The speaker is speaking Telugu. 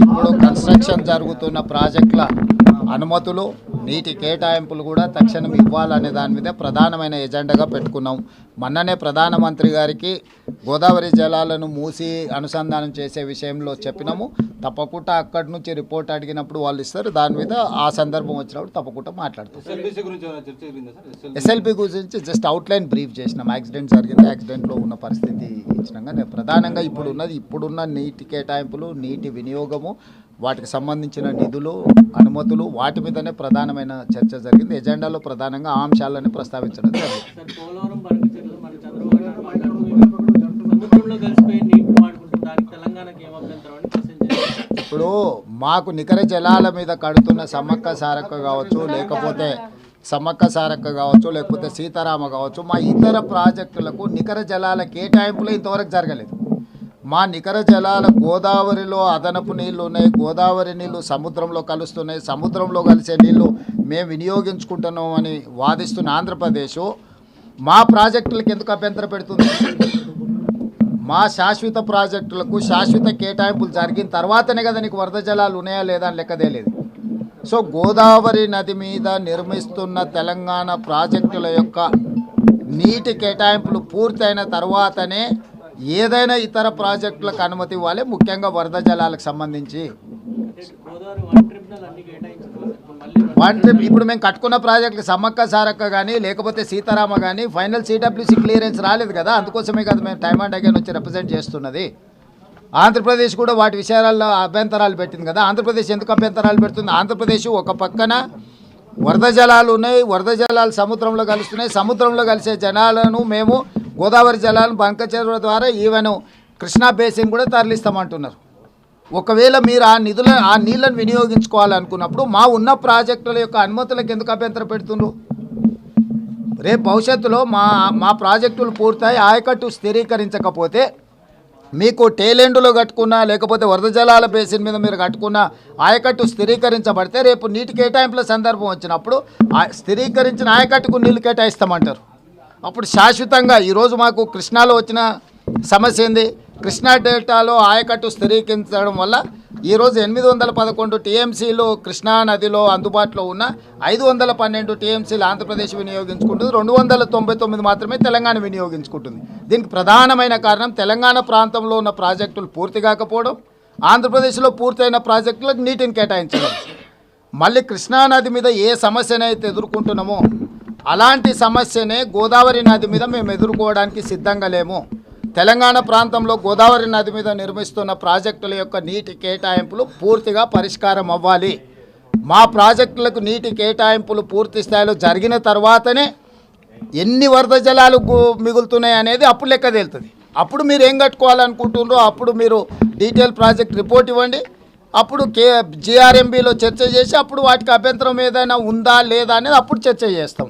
ఇప్పుడు కన్స్ట్రక్షన్ జరుగుతున్న ప్రాజెక్టుల అనుమతులు నీటి కేటాయింపులు కూడా తక్షణం ఇవ్వాలనే దాని మీద ప్రధానమైన ఎజెండాగా పెట్టుకున్నాం. మొన్ననే ప్రధానమంత్రి గారికి గోదావరి జలాలను మూసి అనుసంధానం చేసే విషయంలో చెప్పినాము. తప్పకుండా అక్కడి నుంచి రిపోర్ట్ అడిగినప్పుడు వాళ్ళు ఇస్తారు. దాని మీద ఆ సందర్భం వచ్చినప్పుడు తప్పకుండా మాట్లాడతాం. ఎస్ఎల్పి గురించి జస్ట్ అవుట్లైన్ బ్రీఫ్ చేసినాం. యాక్సిడెంట్ జరిగింది, యాక్సిడెంట్లో ఉన్న పరిస్థితి ఇచ్చినాక నేను ప్రధానంగా ఇప్పుడున్న నీటి కేటాయింపులు, నీటి వినియోగము, వాటికి సంబంధించిన నిధులు, అనుమతులు, వాటి మీదనే ప్రధానమైన చర్చ జరిగింది. ఎజెండాలో ప్రధానంగా ఆ అంశాలను ప్రస్తావించడం జరిగింది. ఇప్పుడు మాకు నికర జలాల మీద కడుతున్న సమ్మక్క సారక్క కావచ్చు, లేకపోతే సీతారామ కావచ్చు, మా ఇతర ప్రాజెక్టులకు నికర జలాల కేటాయింపులు ఇంతవరకు జరగలేదు. మా నికర జలాల గోదావరిలో అదనపు నీళ్లు ఉన్నాయి, గోదావరి నీళ్లు సముద్రంలో కలుస్తున్నాయి, సముద్రంలో కలిసే నీళ్లు మేము వినియోగించుకుంటున్నాం అని వాదిస్తున్న ఆంధ్రప్రదేశ్ మా ప్రాజెక్టులకు ఎందుకు అభ్యంతరం పెడుతుంది? మా శాశ్వత ప్రాజెక్టులకు శాశ్వత కేటాయింపులు జరిగిన తర్వాతనే కదా నీకు వరద జలాలు ఉన్నాయా లేదా అని లెక్కదేలేదు. సో గోదావరి నది మీద నిర్మిస్తున్న తెలంగాణ ప్రాజెక్టుల యొక్క నీటి కేటాయింపులు పూర్తయిన తర్వాతనే ఏదైనా ఇతర ప్రాజెక్టులకు అనుమతి ఇవ్వాలి, ముఖ్యంగా వరద జలాలకు సంబంధించి. వన్ ట్రిప్ ఇప్పుడు మేము కట్టుకున్న ప్రాజెక్టులు సమ్మక్క సారక్క కానీ లేకపోతే సీతారామ కానీ ఫైనల్ సిడబ్ల్యూసీ క్లియరెన్స్ రాలేదు కదా. అందుకోసమే కదా మేము టైమ్ అండ్ అగైన్ వచ్చి రిప్రజెంట్ చేస్తున్నది. ఆంధ్రప్రదేశ్ కూడా వాటి విషయాల్లో అభ్యంతరాలు పెట్టింది కదా. ఆంధ్రప్రదేశ్ ఎందుకు అభ్యంతరాలు పెడుతుంది? ఆంధ్రప్రదేశ్ ఒక పక్కన వరద జలాలు ఉన్నాయి, వరద జలాలు సముద్రంలో కలుస్తున్నాయి, సముద్రంలో కలిసే జలాలను మేము గోదావరి జలాలను బంకచెరువుల ద్వారా ఈవెన్ కృష్ణా బేసిన్ కూడా తరలిస్తామంటున్నారు. ఒకవేళ మీరు ఆ నీళ్ళను వినియోగించుకోవాలనుకున్నప్పుడు మా ఉన్న ప్రాజెక్టుల యొక్క అనుమతులకు ఎందుకు అభ్యంతరం పెడుతున్నారు? రేపు భవిష్యత్తులో మా ప్రాజెక్టులు పూర్తయి ఆయకట్టు స్థిరీకరించకపోతే మీకు టేలెండ్లో కట్టుకున్నా లేకపోతే వరద జలాల బేసిన్ మీద మీరు కట్టుకున్న ఆయకట్టు స్థిరీకరించబడితే రేపు నీటి కేటాయింపుల సందర్భం వచ్చినప్పుడు స్థిరీకరించిన ఆయకట్టుకు నీళ్ళు కేటాయిస్తామంటారు. అప్పుడు శాశ్వతంగా ఈరోజు మాకు కృష్ణాలో వచ్చిన సమస్య ఏంది? కృష్ణా డెల్టాలో ఆయకట్టు స్థిరీకరించడం వల్ల ఈరోజు 811 టీఎంసీలు కృష్ణా నదిలో అందుబాటులో ఉన్న 512 టీఎంసీలు ఆంధ్రప్రదేశ్ వినియోగించుకుంటుంది, 299 మాత్రమే తెలంగాణ వినియోగించుకుంటుంది. దీనికి ప్రధానమైన కారణం తెలంగాణ ప్రాంతంలో ఉన్న ప్రాజెక్టులు పూర్తి కాకపోవడం, ఆంధ్రప్రదేశ్లో పూర్తయిన ప్రాజెక్టులకు నీటిని కేటాయించడం. మళ్ళీ కృష్ణా నది మీద ఏ సమస్యనైతే ఎదుర్కొంటున్నామో అలాంటి సమస్యనే గోదావరి నది మీద మేము ఎదుర్కోవడానికి సిద్ధంగా లేము. తెలంగాణ ప్రాంతంలో గోదావరి నది మీద నిర్మిస్తున్న ప్రాజెక్టుల యొక్క నీటి కేటాయింపులు పూర్తిగా పరిష్కారం అవ్వాలి. మా ప్రాజెక్టులకు నీటి కేటాయింపులు పూర్తి స్థాయిలో జరిగిన తర్వాతనే ఎన్ని వరద జలాలు మిగులుతున్నాయి అనేది అప్పుడు లెక్క తేలుతుంది. అప్పుడు మీరు ఏం కట్టుకోవాలనుకుంటున్నారో అప్పుడు మీరు డీటెయిల్ ప్రాజెక్ట్ రిపోర్ట్ ఇవ్వండి. అప్పుడు జిఆర్ఎంబీలో చర్చ చేసి అప్పుడు వాటికి అభ్యంతరం ఏదైనా ఉందా లేదా అనేది అప్పుడు చర్చ చేస్తాం.